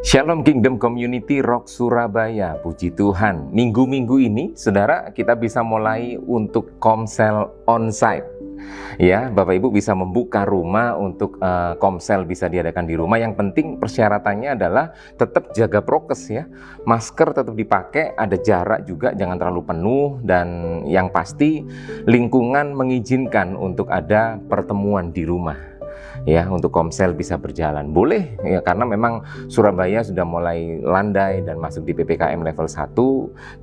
Shalom Kingdom Community Rock Surabaya, puji Tuhan. Minggu-minggu ini, saudara, kita bisa mulai untuk komsel onsite. Ya, Bapak Ibu bisa membuka rumah untuk komsel bisa diadakan di rumah. Yang penting persyaratannya adalah tetap jaga prokes ya. Masker tetap dipakai, ada jarak juga, jangan terlalu penuh. Dan yang pasti lingkungan mengizinkan untuk ada pertemuan di rumah. Ya, untuk komsel bisa berjalan boleh ya, karena memang Surabaya sudah mulai landai dan masuk di PPKM level 1.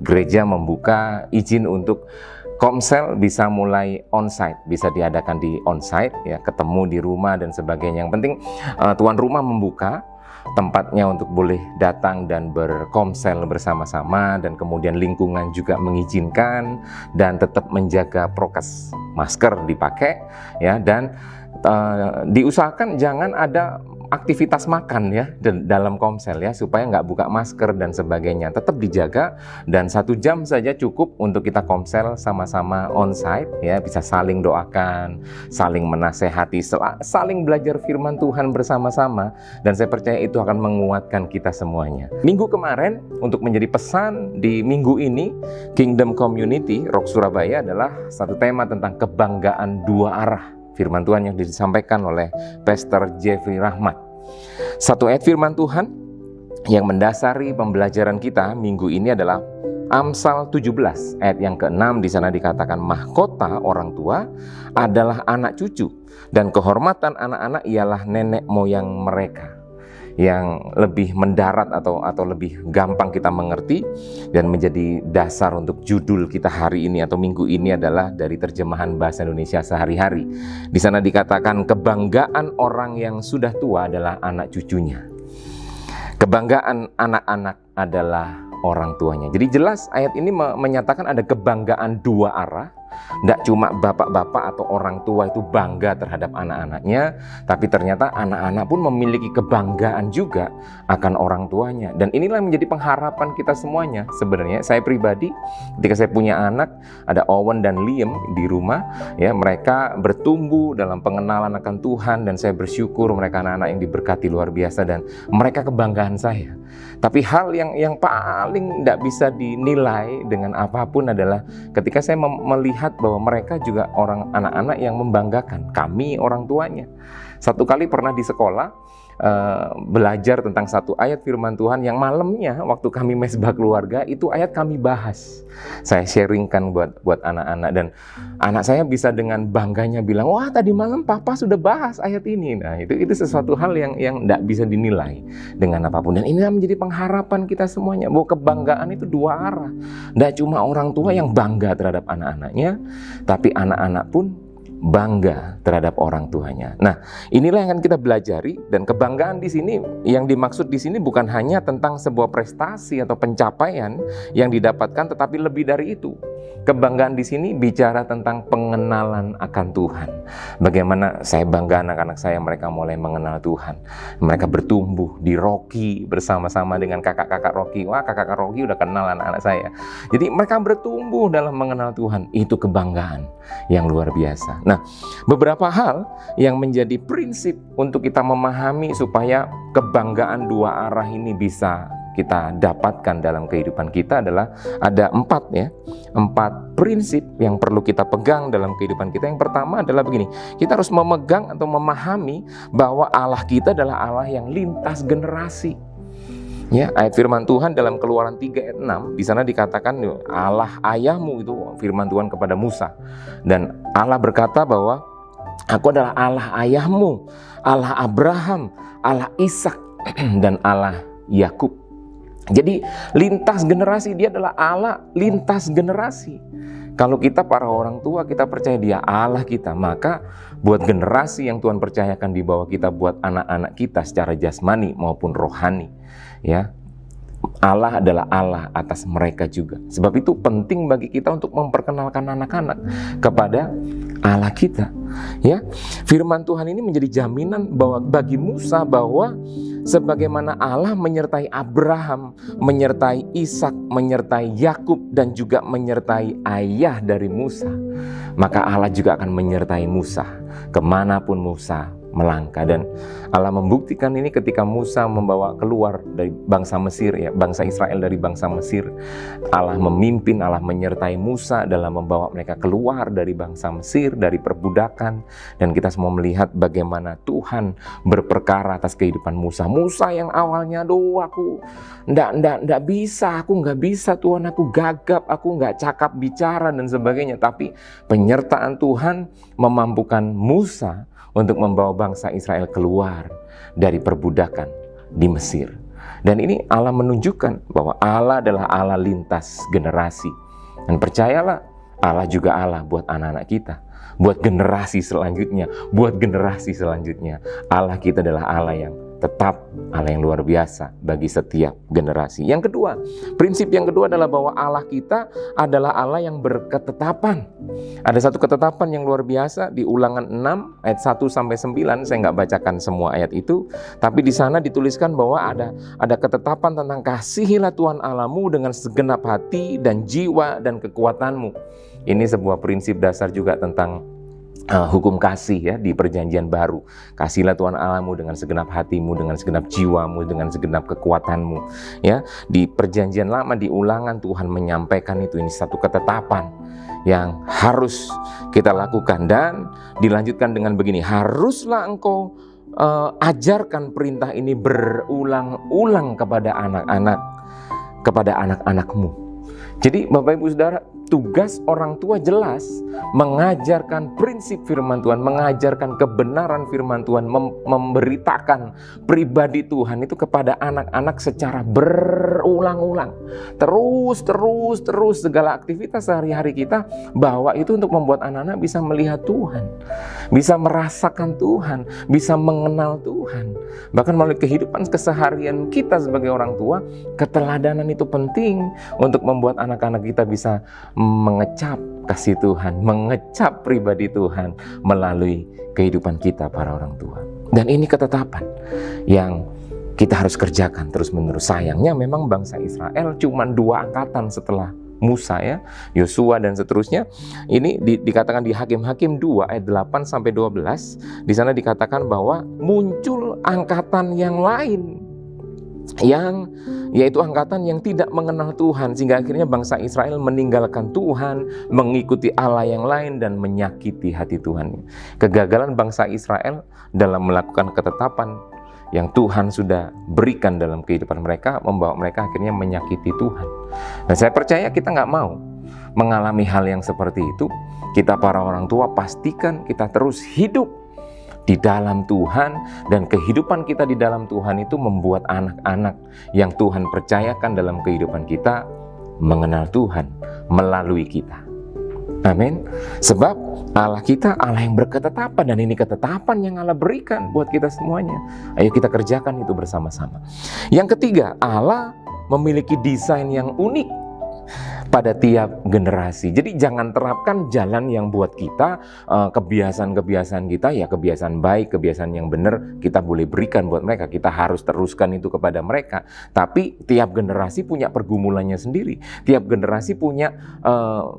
Gereja membuka izin untuk komsel bisa mulai onsite, bisa diadakan di onsite ya, ketemu di rumah dan sebagainya. Yang penting tuan rumah membuka tempatnya untuk boleh datang dan berkomsel bersama-sama, dan kemudian lingkungan juga mengizinkan dan tetap menjaga prokes, masker dipakai ya, dan diusahakan jangan ada aktivitas makan ya dalam komsel ya, supaya nggak buka masker dan sebagainya, tetap dijaga. Dan 1 jam saja cukup untuk kita komsel sama-sama onsite ya, bisa saling doakan, saling menasehati, saling belajar firman Tuhan bersama-sama, dan saya percaya itu akan menguatkan kita semuanya. Minggu kemarin untuk menjadi pesan di minggu ini Kingdom Community Rock Surabaya adalah satu tema tentang kebanggaan 2 arah. Firman Tuhan yang disampaikan oleh Pastor Jeffrey Rahmat. Satu ayat firman Tuhan yang mendasari pembelajaran kita minggu ini adalah Amsal 17 ayat yang ke-6. Di sana dikatakan, mahkota orang tua adalah anak cucu, dan kehormatan anak-anak ialah nenek moyang mereka. Yang lebih mendarat atau lebih gampang kita mengerti dan menjadi dasar untuk judul kita hari ini atau minggu ini adalah dari terjemahan bahasa Indonesia sehari-hari. Di sana dikatakan kebanggaan orang yang sudah tua adalah anak cucunya. Kebanggaan anak-anak adalah orang tuanya. Jadi jelas ayat ini menyatakan ada kebanggaan 2 arah. Tidak cuma bapak-bapak atau orang tua itu bangga terhadap anak-anaknya, tapi ternyata anak-anak pun memiliki kebanggaan juga akan orang tuanya. Dan inilah yang menjadi pengharapan kita semuanya. Sebenarnya saya pribadi ketika saya punya anak, ada Owen dan Liam di rumah ya, mereka bertumbuh dalam pengenalan akan Tuhan, dan saya bersyukur mereka anak-anak yang diberkati luar biasa dan mereka kebanggaan saya. Tapi hal yang paling tidak bisa dinilai dengan apapun adalah ketika saya melihat bahwa mereka juga anak-anak yang membanggakan kami orang tuanya. Satu kali pernah di sekolah belajar tentang satu ayat firman Tuhan yang malamnya waktu kami mesbah keluarga itu ayat kami bahas. Saya sharingkan buat anak-anak, dan anak saya bisa dengan bangganya bilang, wah tadi malam papa sudah bahas ayat ini. Nah itu sesuatu hal yang tidak bisa dinilai dengan apapun. Dan ini menjadi pengharapan kita semuanya bahwa kebanggaan itu 2 arah. Tidak cuma orang tua yang bangga terhadap anak-anaknya, tapi anak-anak pun bangga terhadap orang tuanya. Nah, inilah yang akan kita belajari, dan kebanggaan di sini yang dimaksud di sini bukan hanya tentang sebuah prestasi atau pencapaian yang didapatkan, tetapi lebih dari itu. Kebanggaan di sini bicara tentang pengenalan akan Tuhan. Bagaimana saya bangga anak-anak saya, mereka mulai mengenal Tuhan. Mereka bertumbuh di Rocky bersama-sama dengan kakak-kakak Rocky. Wah, kakak-kakak Rocky udah kenal anak-anak saya. Jadi mereka bertumbuh dalam mengenal Tuhan. Itu kebanggaan yang luar biasa. Nah, beberapa hal yang menjadi prinsip untuk kita memahami supaya kebanggaan 2 arah ini bisa kita dapatkan dalam kehidupan kita adalah ada 4 prinsip yang perlu kita pegang dalam kehidupan kita. Yang pertama adalah begini, kita harus memegang atau memahami bahwa Allah kita adalah Allah yang lintas generasi. Ya, ayat firman Tuhan dalam Keluaran 3 ayat 6 di sana dikatakan Allah ayahmu, itu firman Tuhan kepada Musa. Dan Allah berkata bahwa aku adalah Allah ayahmu, Allah Abraham, Allah Ishak dan Allah Yakub. Jadi lintas generasi, dia adalah Allah lintas generasi. Kalau kita para orang tua, kita percaya dia Allah kita, maka buat generasi yang Tuhan percayakan di bawah kita, buat anak-anak kita secara jasmani maupun rohani, ya, Allah adalah Allah atas mereka juga. Sebab itu penting bagi kita untuk memperkenalkan anak-anak kepada Allah kita. Ya, firman Tuhan ini menjadi jaminan bahwa bagi Musa bahwa sebagaimana Allah menyertai Abraham, menyertai Ishak, menyertai Yakub, dan juga menyertai ayah dari Musa, maka Allah juga akan menyertai Musa kemanapun Musa melangkah. Dan Allah membuktikan ini ketika Musa membawa keluar dari bangsa Mesir, ya, bangsa Israel dari bangsa Mesir. Allah memimpin, Allah menyertai Musa dalam membawa mereka keluar dari bangsa Mesir, dari perbudakan. Dan kita semua melihat bagaimana Tuhan berperkara atas kehidupan Musa. Musa yang awalnya, aku nggak bisa, aku nggak bisa Tuhan, aku gagap, aku nggak cakap bicara dan sebagainya. Tapi penyertaan Tuhan memampukan Musa untuk membawa bangsa Israel keluar dari perbudakan di Mesir. Dan ini Allah menunjukkan bahwa Allah adalah Allah lintas generasi. Dan percayalah, Allah juga Allah buat anak-anak kita, buat generasi selanjutnya, Allah kita adalah Allah yang tetap, Allah yang luar biasa bagi setiap generasi. Yang kedua, prinsip yang kedua adalah bahwa Allah kita adalah Allah yang berketetapan. Ada satu ketetapan yang luar biasa di Ulangan 6 ayat 1-9. Saya nggak bacakan semua ayat itu, tapi di sana dituliskan bahwa ada ketetapan tentang kasihilah Tuhan Allahmu dengan segenap hati dan jiwa dan kekuatanmu. Ini sebuah prinsip dasar juga tentang hukum kasih, ya, di perjanjian baru. Kasihlah Tuhan Allahmu dengan segenap hatimu, dengan segenap jiwamu, dengan segenap kekuatanmu. Ya, di perjanjian lama, di Ulangan, Tuhan menyampaikan itu. Ini satu ketetapan yang harus kita lakukan. Dan dilanjutkan dengan begini, haruslah engkau ajarkan perintah ini berulang-ulang kepada anak-anakmu. Jadi Bapak Ibu Saudara, tugas orang tua jelas mengajarkan prinsip firman Tuhan, mengajarkan kebenaran firman Tuhan, memberitakan pribadi Tuhan itu kepada anak-anak secara berulang-ulang. Terus segala aktivitas sehari-hari kita bawa itu untuk membuat anak-anak bisa melihat Tuhan, bisa merasakan Tuhan, bisa mengenal Tuhan. Bahkan melalui kehidupan keseharian kita sebagai orang tua, keteladanan itu penting untuk membuat anak-anak kita bisa mengecap kasih Tuhan, mengecap pribadi Tuhan melalui kehidupan kita para orang tua. Dan ini ketetapan yang kita harus kerjakan terus-menerus. Sayangnya memang bangsa Israel cuma 2 angkatan setelah Musa, ya, Yosua dan seterusnya. Ini dikatakan di Hakim-Hakim 2 ayat 8-12. Di sana dikatakan bahwa muncul angkatan yang lain, yaitu angkatan yang tidak mengenal Tuhan, sehingga akhirnya bangsa Israel meninggalkan Tuhan, mengikuti Allah yang lain dan menyakiti hati Tuhan. Kegagalan bangsa Israel dalam melakukan ketetapan yang Tuhan sudah berikan dalam kehidupan mereka membawa mereka akhirnya menyakiti Tuhan. Dan saya percaya kita nggak mau mengalami hal yang seperti itu. Kita para orang tua pastikan kita terus hidup di dalam Tuhan, dan kehidupan kita di dalam Tuhan itu membuat anak-anak yang Tuhan percayakan dalam kehidupan kita mengenal Tuhan melalui kita. Amin. Sebab Allah kita Allah yang berketetapan, dan ini ketetapan yang Allah berikan buat kita semuanya. Ayo kita kerjakan itu bersama-sama. Yang ketiga, Allah memiliki desain yang unik pada tiap generasi. Jadi jangan terapkan jalan yang buat kita, kebiasaan-kebiasaan kita, ya kebiasaan baik, kebiasaan yang benar kita boleh berikan buat mereka. Kita harus teruskan itu kepada mereka. Tapi tiap generasi punya pergumulannya sendiri. Tiap generasi punya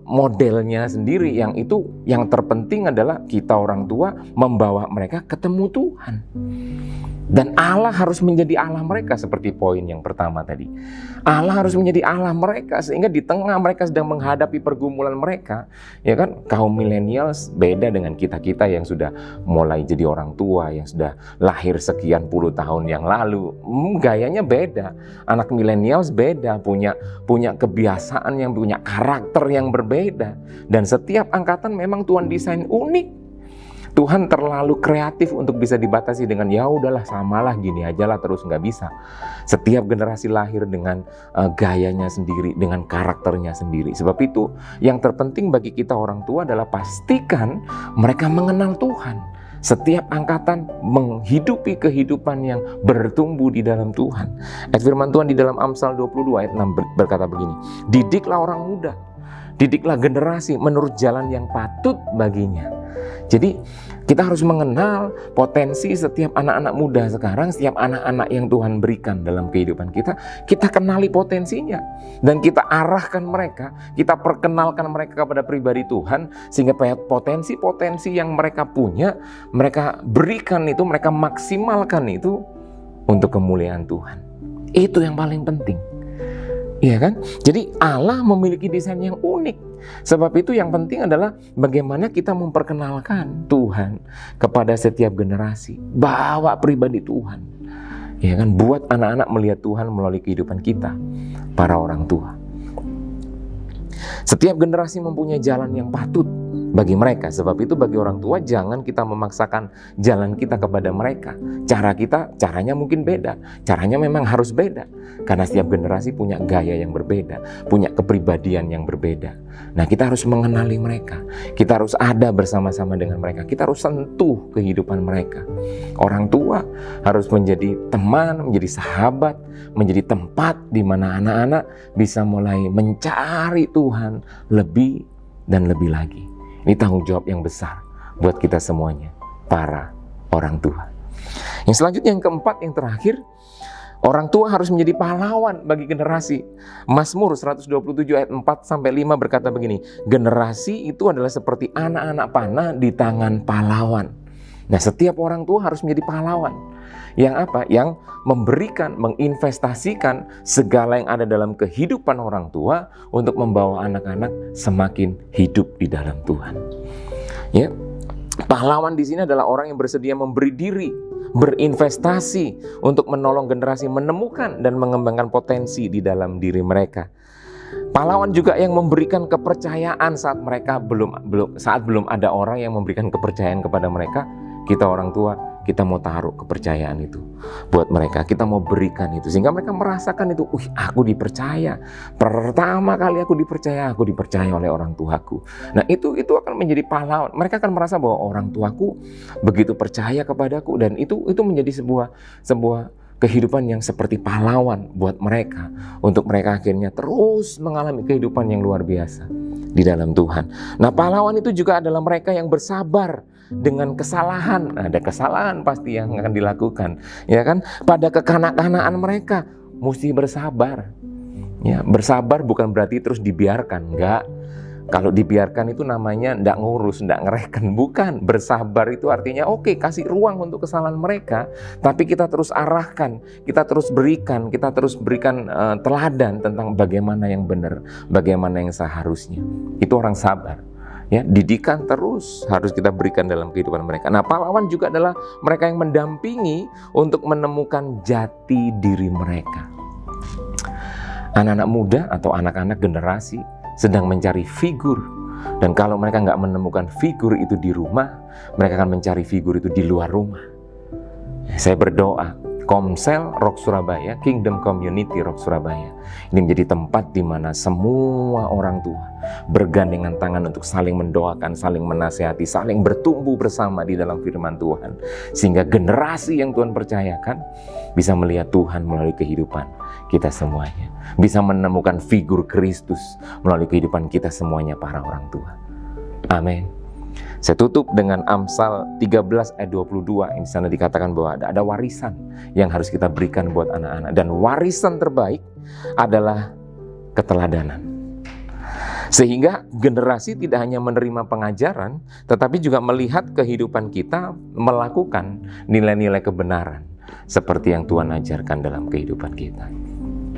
modelnya sendiri. Yang itu yang terpenting adalah kita orang tua membawa mereka ketemu Tuhan. Dan Allah harus menjadi Allah mereka, seperti poin yang pertama tadi. Allah harus menjadi Allah mereka, sehingga di tengah mereka sedang menghadapi pergumulan mereka, ya kan, kaum millennials beda dengan kita-kita yang sudah mulai jadi orang tua, yang sudah lahir sekian puluh tahun yang lalu. Gayanya beda. Anak millennials beda, punya kebiasaan yang punya karakter yang berbeda. Dan setiap angkatan memang Tuhan desain unik. Tuhan terlalu kreatif untuk bisa dibatasi dengan ya udahlah samalah gini aja lah terus, nggak bisa. Setiap generasi lahir dengan gayanya sendiri, dengan karakternya sendiri. Sebab itu yang terpenting bagi kita orang tua adalah pastikan mereka mengenal Tuhan. Setiap angkatan menghidupi kehidupan yang bertumbuh di dalam Tuhan. Ayat firman Tuhan di dalam Amsal 22 ayat 6 berkata begini, didiklah orang muda, didiklah generasi menurut jalan yang patut baginya. Jadi Kita harus mengenal potensi setiap anak-anak muda sekarang, setiap anak-anak yang Tuhan berikan dalam kehidupan kita. Kita kenali potensinya dan kita arahkan mereka, kita perkenalkan mereka kepada pribadi Tuhan, sehingga potensi-potensi yang mereka punya, mereka berikan itu, mereka maksimalkan itu untuk kemuliaan Tuhan. Itu yang paling penting. Iya kan? Jadi Allah memiliki desain yang unik. Sebab itu yang penting adalah bagaimana kita memperkenalkan Tuhan kepada setiap generasi. Bawa pribadi Tuhan. Ya kan? Buat anak-anak melihat Tuhan melalui kehidupan kita, para orang tua. Setiap generasi mempunyai jalan yang patut bagi mereka. Sebab itu bagi orang tua jangan kita memaksakan jalan kita kepada mereka. Caranya mungkin beda. Caranya memang harus beda. Karena setiap generasi punya gaya yang berbeda, punya kepribadian yang berbeda. Nah, kita harus mengenali mereka. Kita harus ada bersama-sama dengan mereka. Kita harus sentuh kehidupan mereka. Orang tua harus menjadi teman, menjadi sahabat, menjadi tempat di mana anak-anak bisa mulai mencari Tuhan lebih dan lebih lagi. Ini tanggung jawab yang besar buat kita semuanya, para orang tua. Yang selanjutnya, yang keempat, yang terakhir, orang tua harus menjadi pahlawan bagi generasi. Mazmur 127 ayat 4-5 berkata begini, generasi itu adalah seperti anak-anak panah di tangan pahlawan. Nah, setiap orang tua harus menjadi pahlawan. Yang apa? Yang memberikan, menginvestasikan segala yang ada dalam kehidupan orang tua untuk membawa anak-anak semakin hidup di dalam Tuhan. Ya, pahlawan di sini adalah orang yang bersedia memberi diri, berinvestasi untuk menolong generasi menemukan dan mengembangkan potensi di dalam diri mereka. Pahlawan juga yang memberikan kepercayaan saat belum ada orang yang memberikan kepercayaan kepada mereka. Kita orang tua, kita mau taruh kepercayaan itu buat mereka, kita mau berikan itu sehingga mereka merasakan itu, aku dipercaya. Pertama kali aku dipercaya oleh orang tuaku. Nah, itu akan menjadi pahlawan. Mereka akan merasa bahwa orang tuaku begitu percaya kepadaku, dan itu menjadi sebuah kehidupan yang seperti pahlawan buat mereka, untuk mereka akhirnya terus mengalami kehidupan yang luar biasa di dalam Tuhan. Nah, pahlawan itu juga adalah mereka yang bersabar dengan kesalahan. Ada kesalahan pasti yang akan dilakukan, ya kan? Pada kekanak-kanakan mereka mesti bersabar. Ya, bersabar bukan berarti terus dibiarkan, enggak. Kalau dibiarkan itu namanya enggak ngurus, enggak ngereken. Bukan, bersabar itu artinya kasih ruang untuk kesalahan mereka, tapi kita terus arahkan, kita terus berikan teladan tentang bagaimana yang benar, bagaimana yang seharusnya. Itu orang sabar. Ya, didikan terus harus kita berikan dalam kehidupan mereka. Nah, pahlawan juga adalah mereka yang mendampingi untuk menemukan jati diri mereka. Anak-anak muda atau anak-anak generasi sedang mencari figur. Dan kalau mereka nggak menemukan figur itu di rumah, mereka akan mencari figur itu di luar rumah. Saya berdoa, Komsel Rock Surabaya, Kingdom Community Rock Surabaya, ini menjadi tempat di mana semua orang tua bergandengan tangan untuk saling mendoakan, saling menasihati, saling bertumbuh bersama di dalam firman Tuhan. Sehingga generasi yang Tuhan percayakan bisa melihat Tuhan melalui kehidupan kita semuanya. Bisa menemukan figur Kristus melalui kehidupan kita semuanya, para orang tua. Amin. Saya tutup dengan Amsal 13 ayat 22. Di sana dikatakan bahwa ada warisan yang harus kita berikan buat anak-anak. Dan warisan terbaik adalah keteladanan. Sehingga generasi tidak hanya menerima pengajaran, tetapi juga melihat kehidupan kita melakukan nilai-nilai kebenaran seperti yang Tuhan ajarkan dalam kehidupan kita.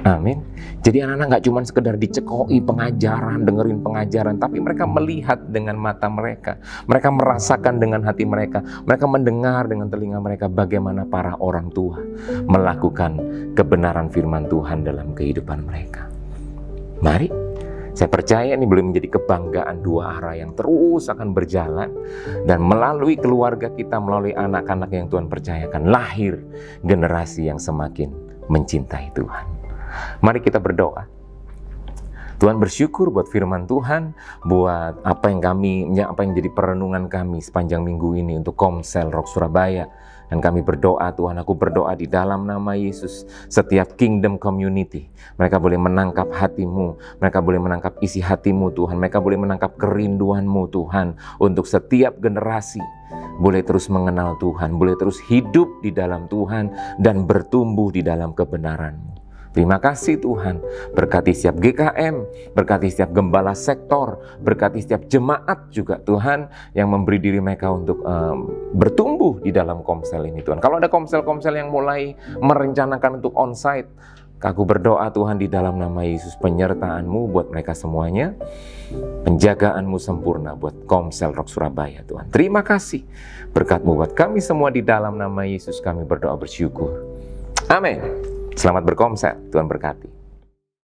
Amin. Jadi anak-anak gak cuma sekedar dicekoi pengajaran, dengerin pengajaran, tapi mereka melihat dengan mata mereka. Mereka merasakan dengan hati mereka. Mereka mendengar dengan telinga mereka bagaimana para orang tua melakukan kebenaran firman Tuhan dalam kehidupan mereka. Mari, saya percaya ini boleh menjadi kebanggaan dua arah yang terus akan berjalan. Dan melalui keluarga kita, melalui anak-anak yang Tuhan percayakan, lahir generasi yang semakin mencintai Tuhan. Mari kita berdoa. Tuhan, bersyukur buat firman Tuhan, buat apa yang jadi perenungan kami sepanjang minggu ini untuk Komsel Rock Surabaya. Dan kami berdoa, Tuhan, aku berdoa di dalam nama Yesus, setiap Kingdom Community, mereka boleh menangkap hatimu, mereka boleh menangkap isi hatimu, Tuhan, mereka boleh menangkap kerinduanmu, Tuhan, untuk setiap generasi boleh terus mengenal Tuhan, boleh terus hidup di dalam Tuhan, dan bertumbuh di dalam kebenaran-Mu. Terima kasih Tuhan, berkati setiap GKM, berkati setiap gembala sektor, berkati setiap jemaat juga Tuhan, yang memberi diri mereka untuk bertumbuh di dalam komsel ini Tuhan. Kalau ada komsel-komsel yang mulai merencanakan untuk onsite, aku berdoa Tuhan di dalam nama Yesus, penyertaan-Mu buat mereka semuanya, penjagaan-Mu sempurna buat Komsel Rock Surabaya Tuhan. Terima kasih, berkat-Mu buat kami semua, di dalam nama Yesus kami berdoa bersyukur. Amin. Selamat berkomsel, Tuhan berkati.